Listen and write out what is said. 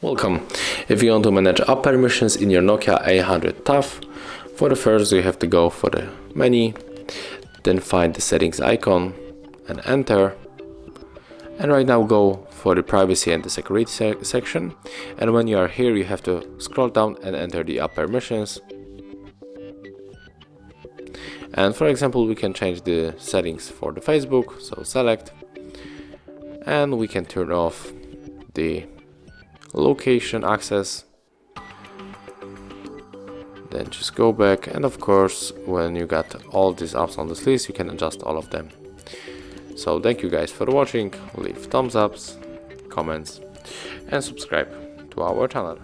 Welcome. If you want to manage app permissions in your Nokia 800 TAF, for the first you have to go for the menu, then find the settings icon and enter. And right now go for the privacy and the security section. And when you are here, you have to scroll down and enter the app permissions. And for example, we can change the settings for the Facebook, so select, and we can turn off the location access. Then just go back, and of course when you got all these apps on this list, you can adjust all of them. So thank you guys for watching. Leave thumbs ups, comments, and subscribe to our channel.